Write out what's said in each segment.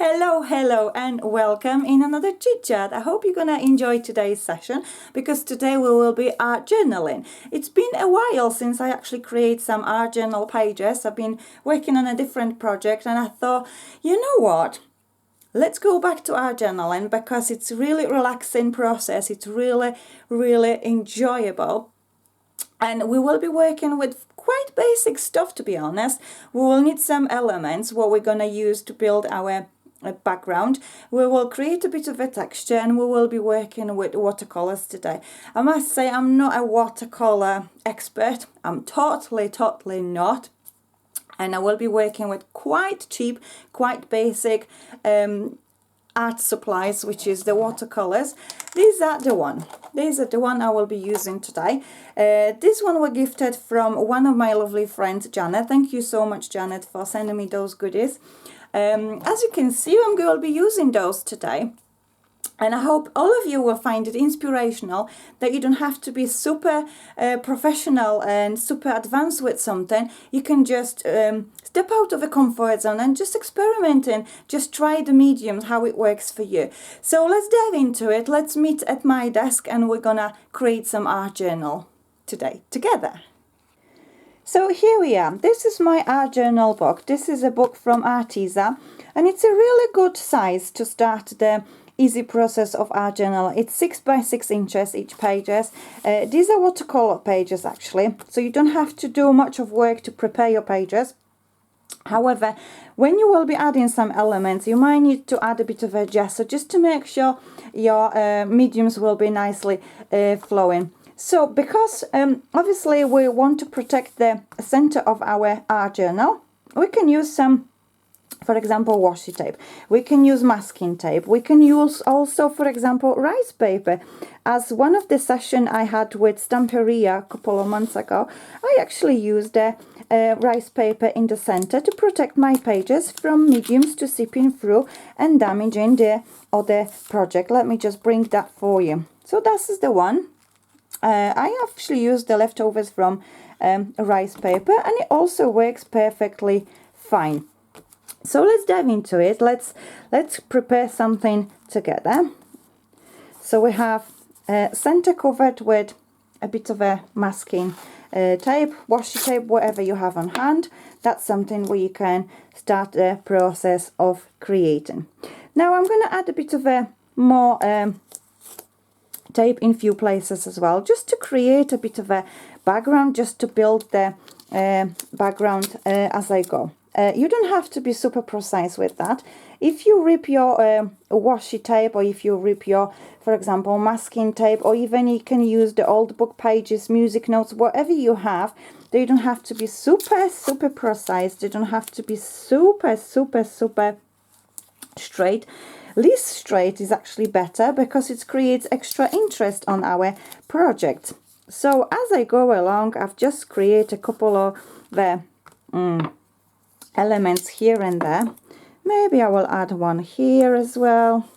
Hello and welcome in another chit chat. I hope you're gonna enjoy today's session because today we will be art journaling. It's been a while since I actually create some art journal pages. I've been working on a different project and I thought, you know what? Let's go back to art journaling because it's really relaxing process. It's really enjoyable. And we will be working with quite basic stuff, to be honest. We will need some elements, what we're going to use to build our background. We will create a bit of a texture and we will be working with watercolors today. I must say I'm not a watercolor expert. I'm totally not. And I will be working with quite cheap, quite basic art supplies, which is the watercolors. These are the one I will be using today. This one were gifted from one of my lovely friends, Janet. Thank you so much, Janet, for sending me those goodies. As you can see, I'm going to be using those today. And I hope all of you will find it inspirational, that you don't have to be super professional and super advanced with something. You can just step out of the comfort zone and just experiment and just try the mediums, how it works for you. So let's dive into it. Let's meet at my desk and we're gonna create some art journal today together. So here we are. This is my art journal book. This is a book from Arteza and it's a really good size to start the easy process of art journal. It's 6 by 6 inches each pages. These are watercolor pages actually, so you don't have to do much of work to prepare your pages. However, when you will be adding some elements, you might need to add a bit of a gesso just to make sure your mediums will be nicely flowing. So because obviously we want to protect the center of our art journal, we can use some, for example, washi tape. We can use masking tape. We can use also, for example, rice paper. As one of the sessions I had with Stamperia a couple of months ago, I actually used the rice paper in the center to protect my pages from mediums to seeping through and damaging the other project. Let me just bring that for you. So this is the one. I actually used the leftovers from rice paper and it also works perfectly fine. So let's dive into it. Let's prepare something together. So we have center covered with a bit of a masking tape, washi tape, whatever you have on hand. That's something where you can start the process of creating. Now I'm going to add a bit of a more tape in few places as well, just to create a bit of a background, just to build the background as I go. You don't have to be super precise with that. If you rip your washi tape, or if you rip your, for example, masking tape, or even you can use the old book pages, music notes, whatever you have, they don't have to be super precise. They don't have to be super straight. Least straight is actually better because it creates extra interest on our project. So as I go along, I've just created a couple of the elements here and there. Maybe I will add one here as well.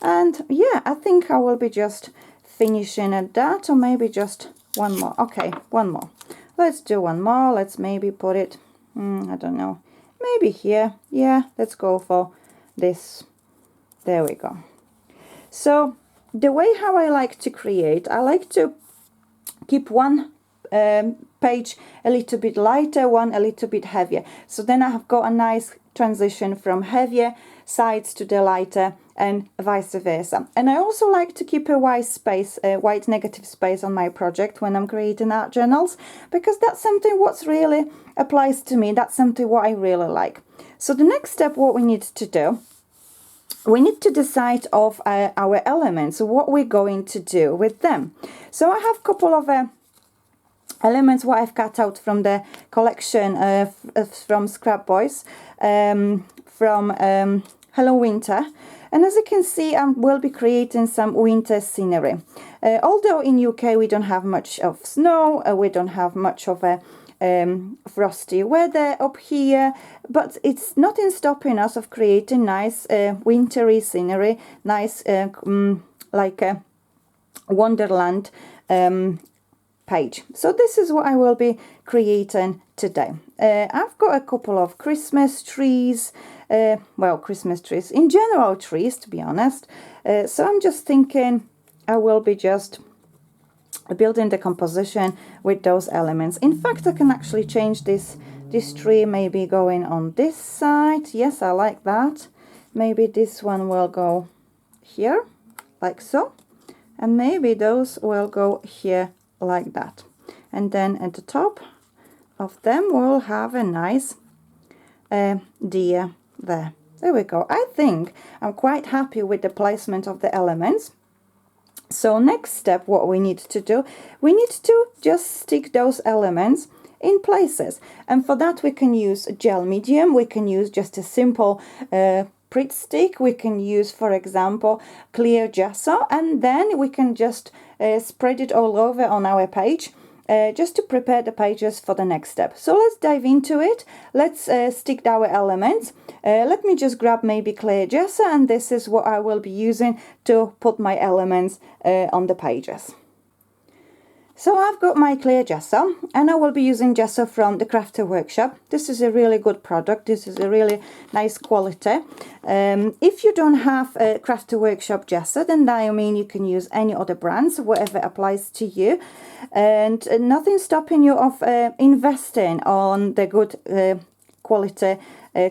And yeah, I think I will be just finishing at that, or maybe just one more. Okay, one more. Let's do one more. Let's maybe put it, I don't know, maybe here. Yeah, let's go for this. There we go. So the way how I like to create, I like to keep one page a little bit lighter, one a little bit heavier. So then I have got a nice transition from heavier sides to the lighter and vice versa. And I also like to keep a white space, a white negative space on my project when I'm creating art journals, because that's something what's really applies to me. That's something what I really like. So the next step, what we need to do, we need to decide of our elements, what we're going to do with them. So I have a couple of elements what I've cut out from the collection from ScrapBoys from Hello Winter. And as you can see, I will be creating some winter scenery. Although in UK we don't have much of snow, we don't have much of a frosty weather up here, but it's nothing stopping us of creating nice wintry scenery, nice like a wonderland page. So this is what I will be creating today. I've got a couple of Christmas trees, well, Christmas trees, in general trees, to be honest. So I'm just thinking I will be just building the composition with those elements. In fact, I can actually change this tree, maybe going on this side. Yes, I like that. Maybe this one will go here, like so. And maybe those will go here, like that. And then at the top of them, we'll have a nice deer there. There we go. I think I'm quite happy with the placement of the elements. So next step, what we need to do, we need to just stick those elements in places. And for that we can use gel medium, we can use just a simple Pritt stick, we can use, for example, clear gesso, and then we can just spread it all over on our page. Just to prepare the pages for the next step. So let's dive into it. Let's stick our elements. Let me just grab maybe clear gesso, and this is what I will be using to put my elements on the pages. So I've got my clear gesso, and I will be using gesso from the Crafter Workshop. This is a really good product. This is a really nice quality. If you don't have a Crafter Workshop gesso, then I mean you can use any other brands, whatever applies to you. And nothing stopping you of investing on the good quality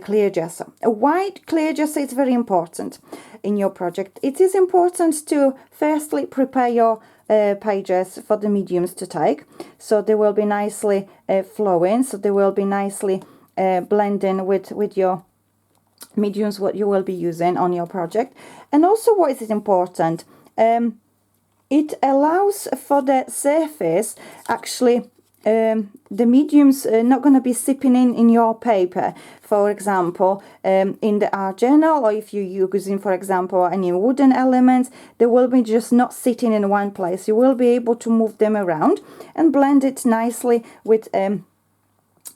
clear gesso. A white clear gesso is very important in your project. It is important to firstly prepare your pages for the mediums to take, so they will be nicely flowing, so they will be nicely blending with your mediums what you will be using on your project. And also, what is important, it allows for the surface actually the mediums not going to be sipping in your paper. For example, in the art journal, or if you're using, for example, any wooden elements, they will be just not sitting in one place. You will be able to move them around and blend it nicely with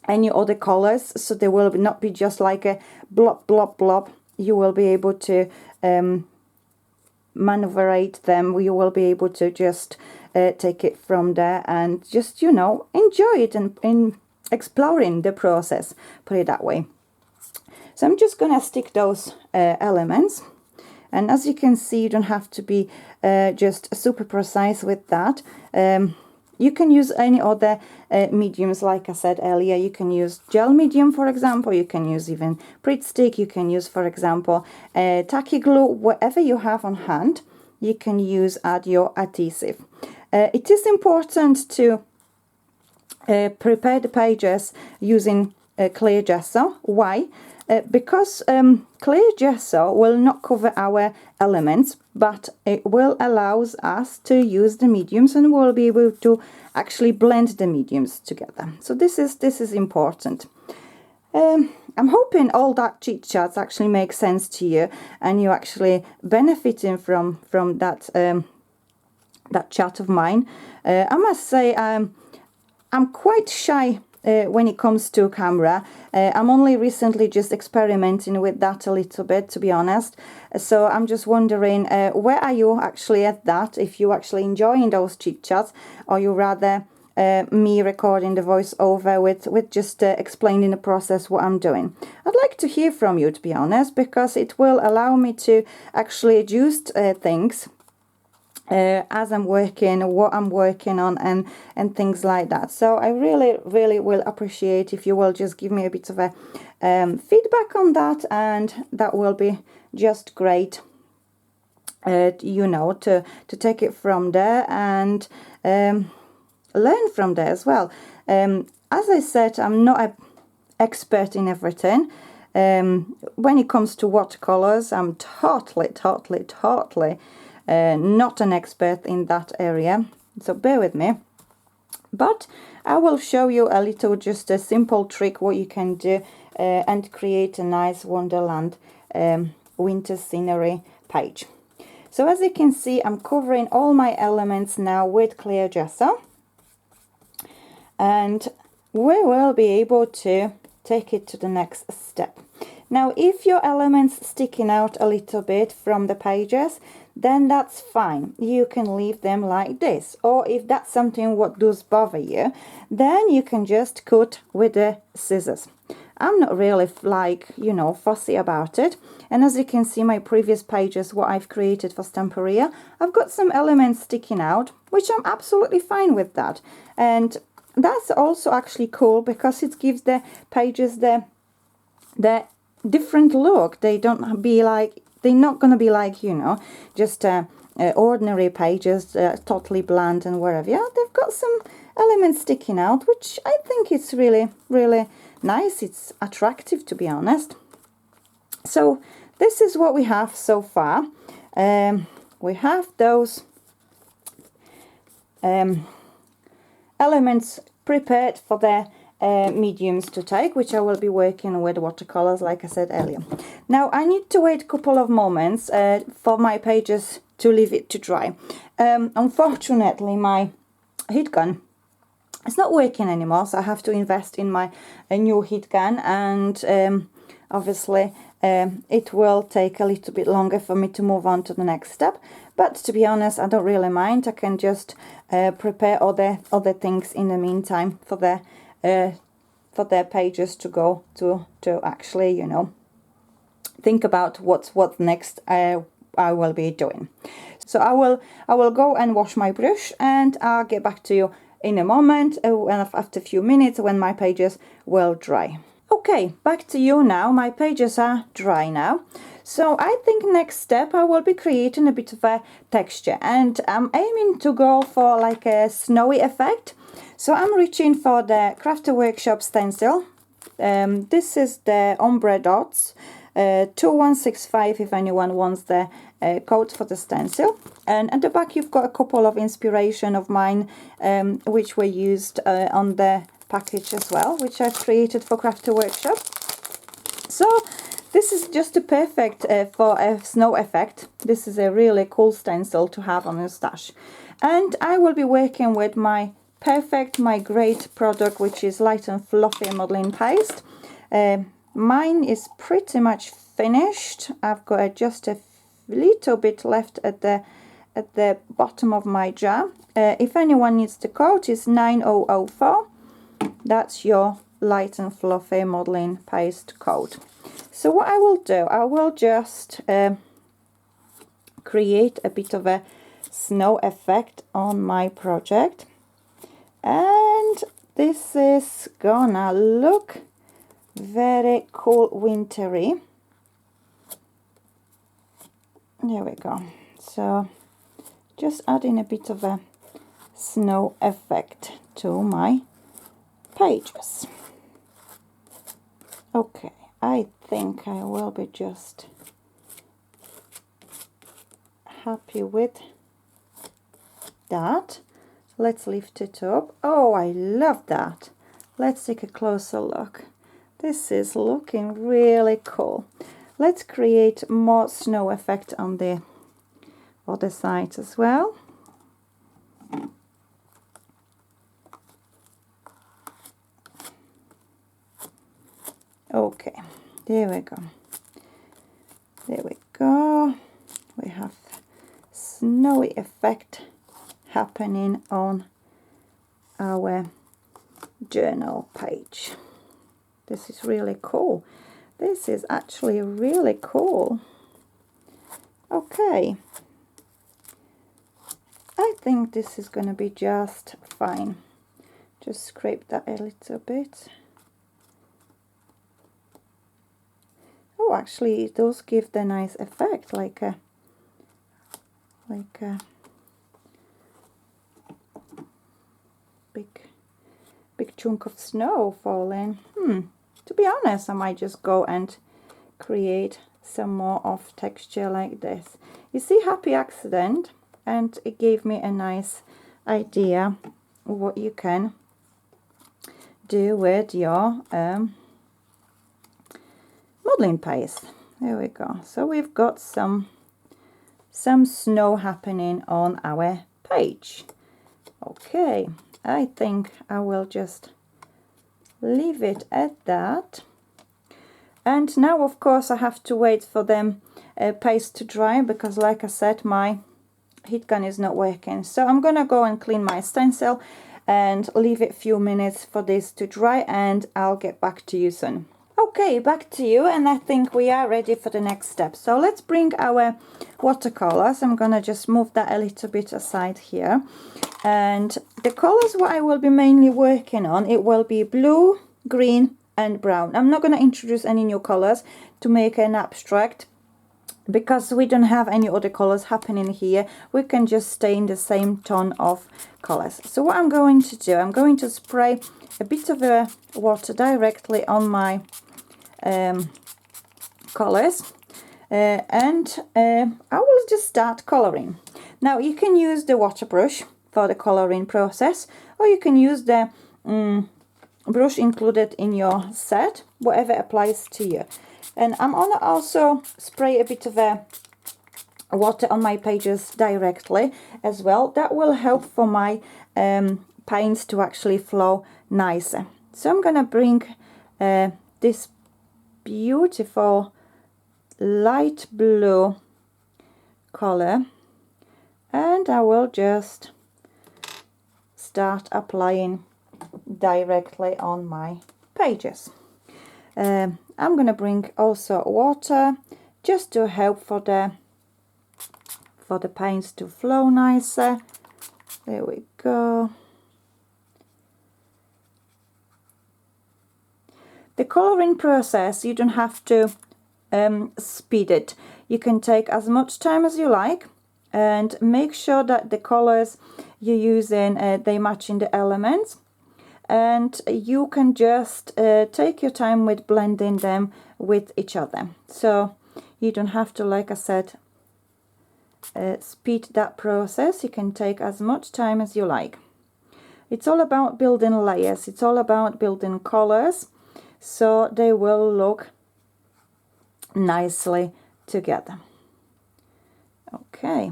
any other colors, so they will not be just like a blob, blob, blob. You will be able to maneuverate them. You will be able to just take it from there and just, you know, enjoy it and in exploring the process, put it that way. So I'm just gonna stick those elements, and as you can see, you don't have to be just super precise with that. You can use any other mediums, like I said earlier. You can use gel medium, for example. You can use even Pritt stick. You can use, for example, tacky glue. Whatever you have on hand, you can use your adhesive. It is important to prepare the pages using clear gesso. Why? Because clear gesso will not cover our elements, but it will allow us to use the mediums, and we'll be able to actually blend the mediums together. So this is important. I'm hoping all that chit chats actually make sense to you, and you're actually benefiting from that that chat of mine. I must say I'm quite shy when it comes to camera. I'm only recently just experimenting with that a little bit, to be honest. So I'm just wondering, where are you actually at that? If you're actually enjoying those chit chats, or you rather me recording the voiceover with just explaining the process, what I'm doing. I'd like to hear from you, to be honest, because it will allow me to actually adjust things as I'm working, what I'm working on, and things like that. So I really will appreciate if you will just give me a bit of a feedback on that, and that will be just great, you know, to take it from there and learn from there as well. As I said, I'm not an expert in everything. When it comes to watercolors, I'm totally not an expert in that area, so bear with me. But I will show you a little, just a simple trick what you can do and create a nice wonderland winter scenery page. So as you can see, I'm covering all my elements now with clear gesso, and we will be able to take it to the next step. Now, if your elements sticking out a little bit from the pages, then that's fine. You can leave them like this. Or if that's something what does bother you, then you can just cut with the scissors. I'm not really like, you know, fussy about it. And as you can see, my previous pages, what I've created for Stamperia, I've got some elements sticking out, which I'm absolutely fine with that. And that's also actually cool because it gives the pages the different look. They don't be like, they're not going to be like, you know, just ordinary pages, totally bland and wherever. Yeah, they've got some elements sticking out, which I think it's really, really nice. It's attractive, to be honest. So this is what we have so far. We have those elements prepared for the mediums to take, which I will be working with watercolors, like I said earlier. Now I need to wait a couple of moments for my pages to leave it to dry. Unfortunately, my heat gun is not working anymore, so I have to invest in my new heat gun, and obviously it will take a little bit longer for me to move on to the next step. But to be honest, I don't really mind. I can just prepare other things in the meantime for their pages to go to actually, you know, think about what's next I will be doing. So I will go and wash my brush, and I'll get back to you in a moment, after a few minutes, when my pages will dry. Okay, back to you now. My pages are dry now. So I think next step I will be creating a bit of a texture, and I'm aiming to go for like a snowy effect. So I'm reaching for the Crafter Workshop stencil. This is the Ombre dots, 2165 if anyone wants the code for the stencil. And at the back you've got a couple of inspiration of mine, which were used on the package as well, which I've created for Crafter Workshop. So this is just a perfect for a snow effect. This is a really cool stencil to have on your stash. And I will be working with my great product, which is light and fluffy modeling paste. Mine is pretty much finished. I've got just a little bit left at the bottom of my jar. If anyone needs the code, it's 9004. That's your light and fluffy modeling paste code. So what I will do, I will just create a bit of a snow effect on my project, and this is gonna look very cool wintry. There we go. So just adding a bit of a snow effect to my pages. Okay, I think I will be just happy with that. Let's lift it up. Oh, I love that. Let's take a closer look. This is looking really cool. Let's create more snow effect on the other side as well. Okay, there we go. There we go. We have snowy effect happening on our journal page. This is really cool. This is actually really cool. Okay, I think this is going to be just fine. Just scrape that a little bit. Oh, actually it does give the nice effect, like a big chunk of snow falling. To be honest, I might just go and create some more of texture like this. You see, happy accident, and it gave me a nice idea of what you can do with your modeling paste. There we go. So we've got some snow happening on our page. Okay, I think I will just leave it at that. And now of course I have to wait for them paste to dry, because like I said, my heat gun is not working. So I'm gonna go and clean my stencil and leave it a few minutes for this to dry, and I'll get back to you soon. Okay, back to you, and I think we are ready for the next step. So let's bring our watercolors. I'm gonna just move that a little bit aside here. And the colors what I will be mainly working on, it will be blue, green and brown. I'm not gonna introduce any new colors to make an abstract, because we don't have any other colors happening here. We can just stay in the same tone of colors. So what I'm going to do, I'm going to spray a bit of water directly on my colors, and I will just start coloring. Now you can use the water brush for the coloring process, or you can use the brush included in your set, whatever applies to you. And I'm gonna also spray a bit of water on my pages directly as well. That will help for my paints to actually flow nicer. So I'm gonna bring this beautiful light blue color, and I will just start applying directly on my pages. I'm gonna bring also water just to help for the paints to flow nicer. There we go. The coloring process, you don't have to speed it. You can take as much time as you like, and make sure that the colors you're using they match in the elements, and you can just take your time with blending them with each other. So you don't have to, like I said, speed that process. You can take as much time as you like. It's all about building layers. It's all about building colors, so they will look nicely together. Okay,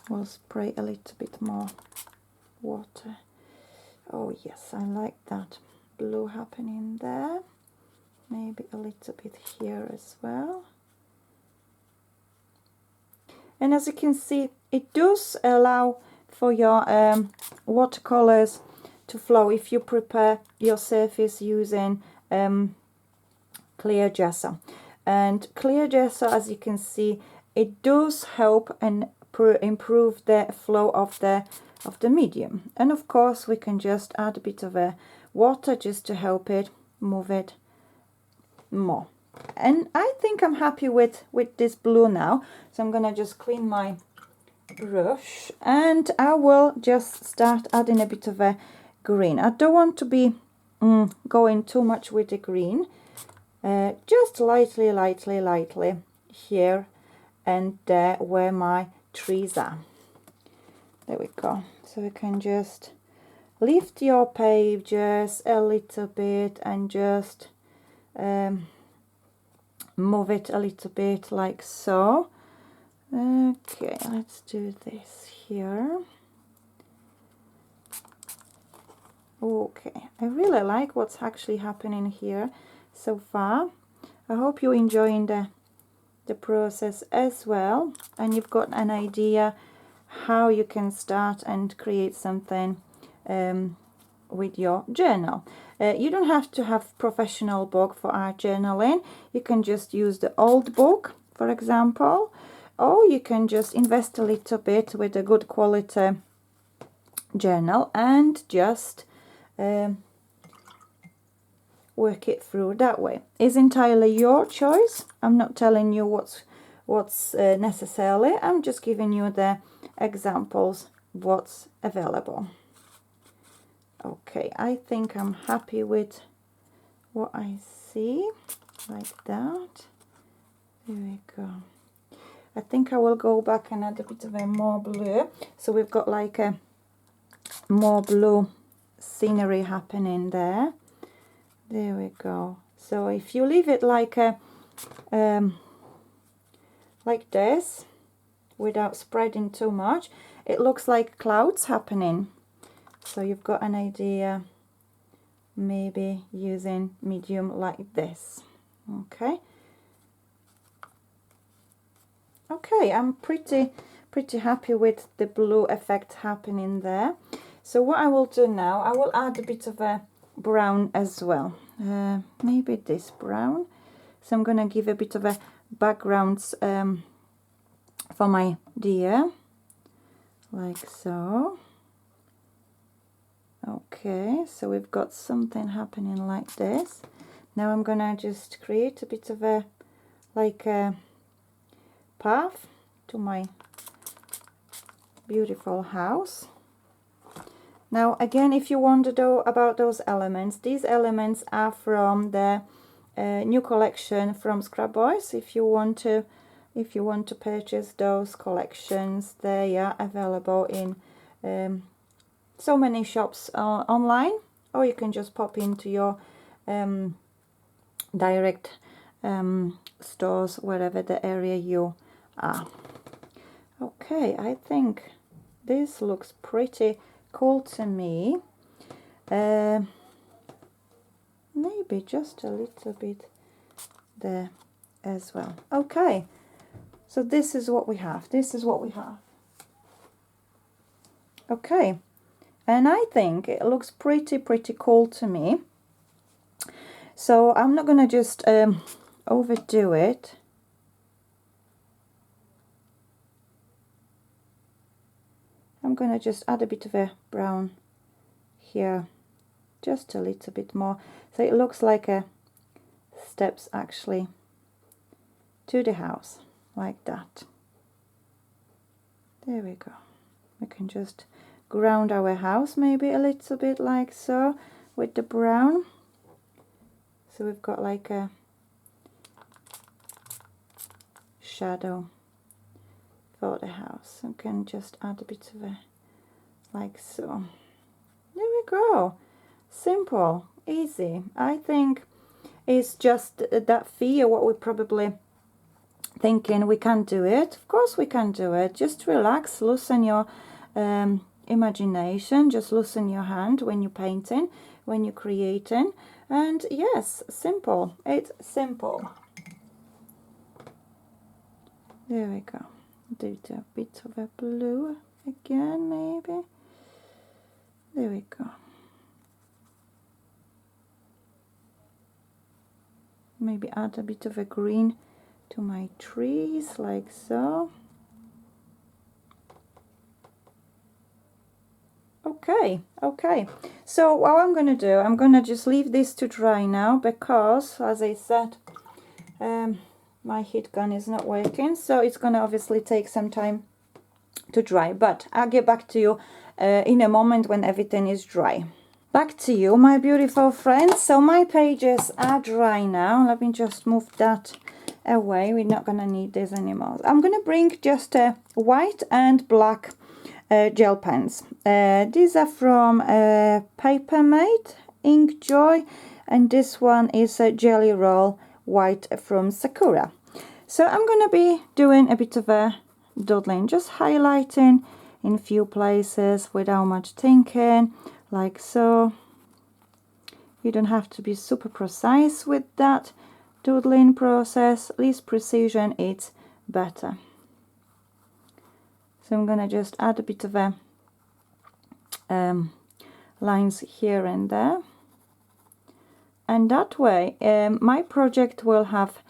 we'll spray a little bit more water. Oh yes, I like that blue happening there. Maybe a little bit here as well. And as you can see, it does allow for your watercolors to flow if you prepare your surface using clear gesso. And clear gesso, as you can see, it does help and improve the flow of the medium. And of course we can just add a bit of water just to help it move it more. And I think I'm happy with this blue now, so I'm gonna just clean my brush, and I will just start adding a bit of a green. I don't want to be going too much with the green, just lightly here and there where my trees are. There we go. So we can just lift your pages a little bit and just move it a little bit like so. Okay, let's do this here. Okay, I really like what's actually happening here so far. I hope you're enjoying the process as well, and you've got an idea how you can start and create something with your journal. You don't have to have professional book for art journaling. You can just use the old book, for example, or you can just invest a little bit with a good quality journal and just work it through that way. It's entirely your choice. I'm not telling you what's necessarily. I'm just giving you the examples what's available. Okay, I think I'm happy with what I see, like that. There we go. I think I will go back and add a bit of a more blue, so we've got like a more blue scenery happening there. There we go. So if you leave it like a like this, without spreading too much, it looks like clouds happening. So you've got an idea, maybe using medium like this. Okay. Okay, I'm pretty happy with the blue effect happening there. So what I will do now, I will add a bit of a brown as well. maybe this brown. So I'm gonna give a bit of a backgrounds for my deer, like so. Okay, so we've got something happening like this. Now I'm gonna just create a bit of a like a path to my beautiful house. Now again, if you wonder though about those elements, these elements are from the new collection from ScrapBoys. If you want to purchase those collections, they are available in so many shops online, or you can just pop into your direct stores wherever the area you are. Okay, I think this looks pretty cool to me. Maybe just a little bit there as well. Okay, so this is what we have. Okay, and I think it looks pretty cool to me. So I'm not gonna just overdo it. I'm gonna just add a bit of a brown here, just a little bit more, so it looks like a steps actually to the house, like that. There we go. We can just ground our house maybe a little bit like so with the brown. So we've got like a shadow for the house. I can just add a bit of a like so. There we go. Simple, easy. I think it's just that fear what we're probably thinking we can't do it. Of course we can do it. Just relax, loosen your imagination, just loosen your hand when you're painting, when you're creating, and yes, simple. It's simple. There we go. Do a bit of a blue again, maybe. There we go. Maybe add a bit of a green to my trees, like so. Okay, so what I'm gonna do, I'm gonna just leave this to dry now, because as I said, my heat gun is not working, so it's gonna obviously take some time to dry, but I'll get back to you in a moment when everything is dry. Back to you, my beautiful friends. So my pages are dry now. Let me just move that away. We're not gonna need this anymore. I'm gonna bring just white and black gel pens. These are from Papermate Ink Joy, and this one is a Jelly Roll White from Sakura. So I'm gonna be doing a bit of a doodling, just highlighting in a few places without much thinking, like so. You don't have to be super precise with that doodling process. Least precision, it's better. So I'm gonna just add a bit of a lines here and there, and that way my project will have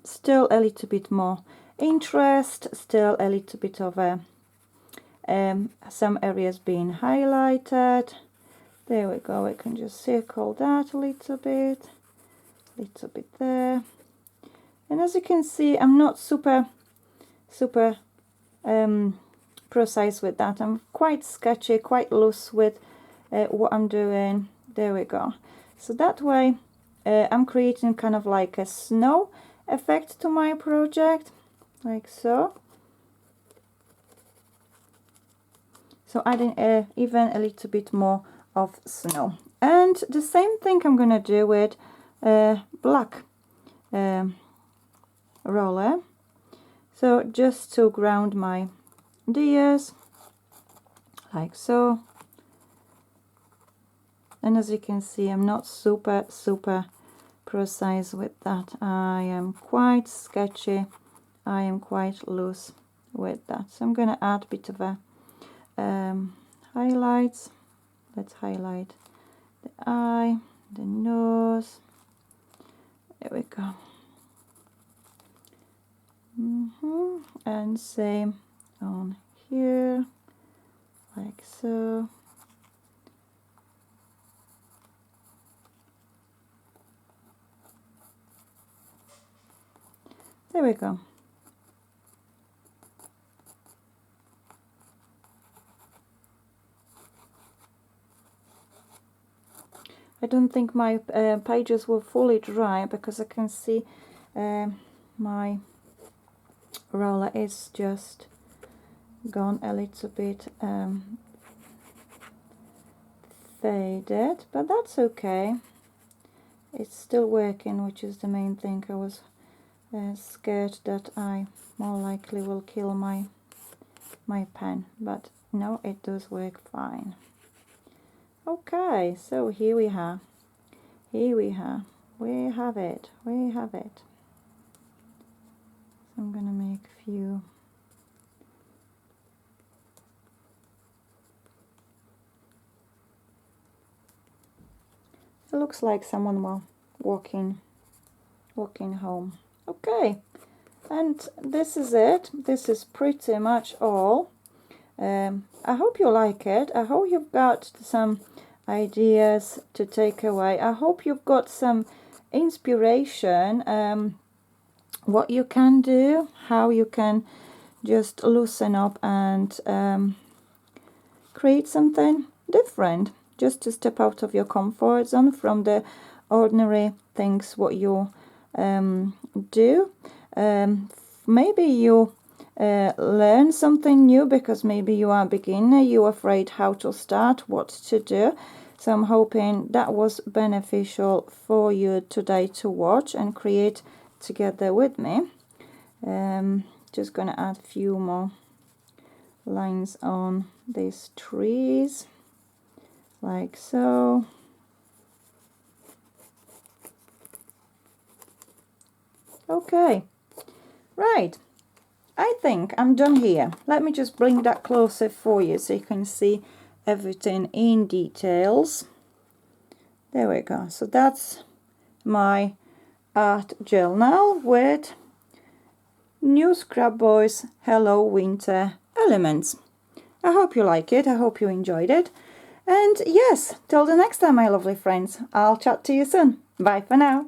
still a little bit more interest, still a little bit of a some areas being highlighted. There we go. I can just circle that a little bit there, and as you can see, I'm not super precise with that. I'm quite sketchy, quite loose with what I'm doing. There we go. So that way I'm creating kind of like a snow effect to my project, like so. So adding even a little bit more of snow. And the same thing I'm gonna do with black roller. So just to ground my deers, like so. And as you can see, I'm not super precise with that. I am quite sketchy. I am quite loose with that. So I'm gonna add a bit of a highlights. Let's highlight the eye. the nose. There we go. And same on here, like so. There we go. I don't think my pages were fully dry because I can see my roller is just gone a little bit faded, but that's okay. It's still working, which is the main thing. I was scared that I more likely will kill my pen, but no, it does work fine. Okay, so here we are. Here we are. We have it. We have it. So I'm gonna make a few. It looks like someone will walking home. Okay, and this is it. This is pretty much all. I hope you like it. I hope you've got some ideas to take away. I hope you've got some inspiration, what you can do, how you can just loosen up and create something different, just to step out of your comfort zone from the ordinary things what you do. Maybe you learn something new because maybe you are a beginner, you're afraid how to start, what to do. So I'm hoping that was beneficial for you today to watch and create together with me. Just gonna add a few more lines on these trees, like so. Okay, right. I think I'm done here. Let me just bring that closer for you so you can see everything in details. There we go. So that's my art journal with new ScrapBoys Hello Winter elements. I hope you like it. I hope you enjoyed it. And yes, till the next time, my lovely friends. I'll chat to you soon. Bye for now.